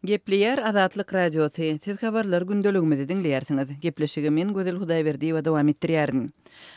Gepleyer Azatlyk Radiosu. Siz habarlar gündeligimizi dinleýärsiňiz. Gepleşigi men Gözel Hudaýberdi we dowam etdirýärin.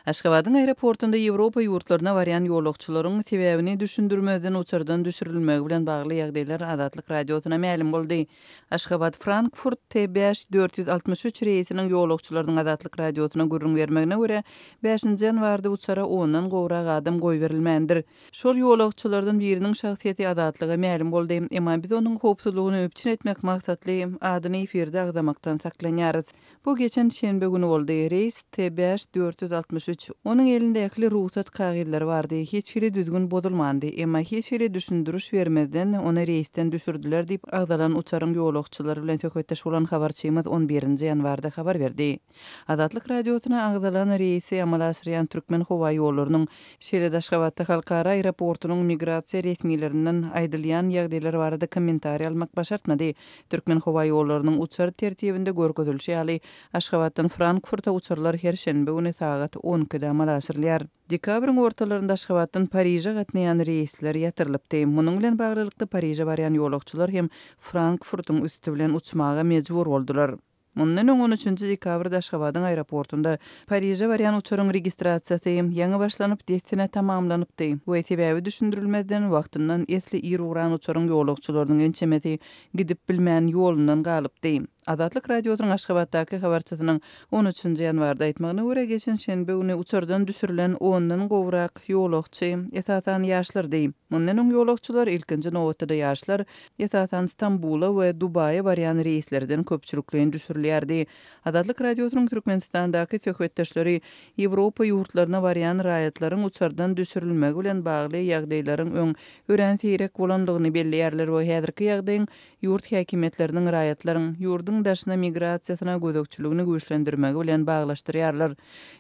Aşgabatyň aeroportunda Ýewropa ýurtlaryna barýan ýolagçylaryň sebäbini düşündirmeden uçurdan düşürilmegi bilen bagly ýagdaýlar Azatlyk Radiosuna ma'lum boldy. Aşgabat Frankfurt T5 463 reýsiniň ýolagçylaryň Azatlyk Radiosuna gürrüň bermegine görä 5-nji ýanwarda uçara ondan gowrak adam goý berilmändir. Şol ýolagçylardan biriniň şahsiýeti Azatlyga ma'lum boldy. Emma biz onuň howpsuzlygyny öpçün etmek maksatly adyny efirde agdamaktan saklanýarys. Bu geçen şenbe günü boldy. Reis T5 463. Onuň elinde ýakly ruhsat kagylary bardy. Hiç biri düzgün bodulmandy. Emma hiç biri düşündürüş bermeden onu reisten düşürdüler diýip agdalan uçaryň ýolagçylary bilen söhbetdeş bolan habarçymyz 11-nji ýanwarda habar berdi. Azatlyk Radiosuna agdalan reisi amal asyrýan türkmen howa ýollarynyň Şeýle Aşgabatda halkara aeroportunyň migrasiýa resmiýetlerinden aýdylýan ýagdaýlar barada kommentariýa almak başartmady. Türkmen howa ýollarynyň uçar tertibinde görkezilşi ýaly Aşgabatdan Frankfurta uçarlar her şenbe güni sagat 12-de amal asyrylýar. Dekabryň ortalarynda Aşgabatdan Paryja gatnaýan reisler ýatyrylypdy. Munyň bilen baglylykda Paryja barýan ýolagçylar hem Frankfurtyň üstü bilen uçmaga mejbur boldular. Mundan 13-nji dekabrda Aşgabatyň aeroportunda Paryja barýan uçaryň registrasiýasy ýaňy başlanyp destine tamamlanypdy. Bu sebäbi düşündirilmeden wagtyndan esli ýer-uran uçaryň ýolagçylarynyň ençemeti gidip bilmän ýolundan galypdy. Azatlyk Radiosynyň Aşgabatdaky habarçysynyň 13-nji ýanwarda aýtmagyna görä geçen şenbe güni uçurdan düşürilen ondan gowrak ýolagçy esasan ýaşlardy. Mundan oň ýolagçylar ilkinji nowatda ýaşlar esasan Istanbula we Dubaýa barýan reislerden köpçüliklen düşürilýärdi. Azatlyk Radiosynyň Türkmenistandaky söhbetdeşleri Ýewropa ýurtlaryna barýan raýatlaryň uçurdan düşürilmegi bilen bagly ýagdaýlaryň öň ören seýrek bolandygyny belliýärler we häzirki ýagdaýyň ýurt häkimetläriniň raýatlaryň ýurdun daşyna migrasiýasyna gözükçüligini güýçlendirmegi bilen baglaşdyrýarlar.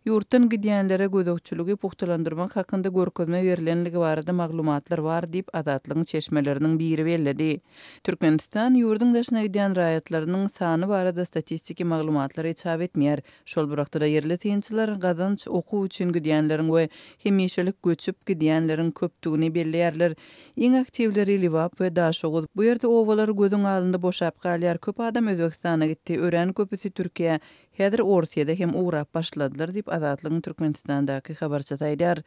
Ýurtdan gidýänlere gözükçüligi puhtalandyrmak hakynda görkezme berilenligi barada maglumatlar bar diýip Azatlygyň çeşmeleriniň biri belledi. Türkmenistan ýurdun daşyna gidýän raýatlarynyň sany barada statistiki maglumatlary çap etmeýär. Şol burakda yerli tynçylar gazanç okuw üçin gidýänleriň we hemişelik göçüp gidýänleriň köpdigini belliýärler. Iň aktivleri Liwap we Daşoğuz. Bu ýerde owalar gözüň alynda boşap galýar. Köp adam Özbekistana gitdi. Ören köpüsi Türkiýe. Häzir Orsiýada hem uğrap başladylar diýip Azatlygyň Türkmenistandaky habarçy aýdýar.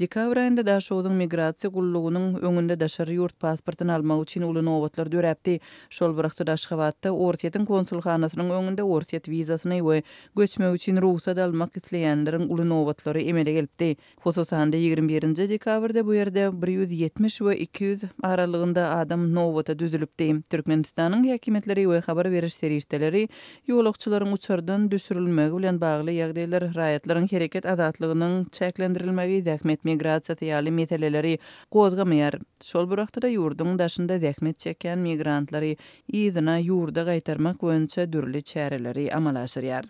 Dekabr aýynda Daşoğuzyň migrasiýa gullugynyň öňünde daşary ýurt pasportyny almak üçin uly nowatlar döräpdi. Şol burakda Aşgabatda Orsiýetiň konsulxanasynyň öňünde Orsiýet wizasyny we göçmek üçin ruhsat almak isleýänleriň uly nowatlary emele gelipdi. Hususan 21-nji dekabrda bu ýerde 170 we 200 aralygynda adam nowata düzülipdi. Türkmenistanyň häkimetleri we habar beriş serişdeleri ýolagçylaryň uçurdan düşürilmegi bilen bagly ýagdaýlar raýatlaryň hereket azatlygynyň çäklendirilmegi zähmet migrasiýasy ýaly meseleleri gozgamaýar. Şol burakda ýurdun daşynda zähmet çeken migrantlary ýygyna ýurda gaýtarmak boýunça dürli çäreleri amal asyrýar.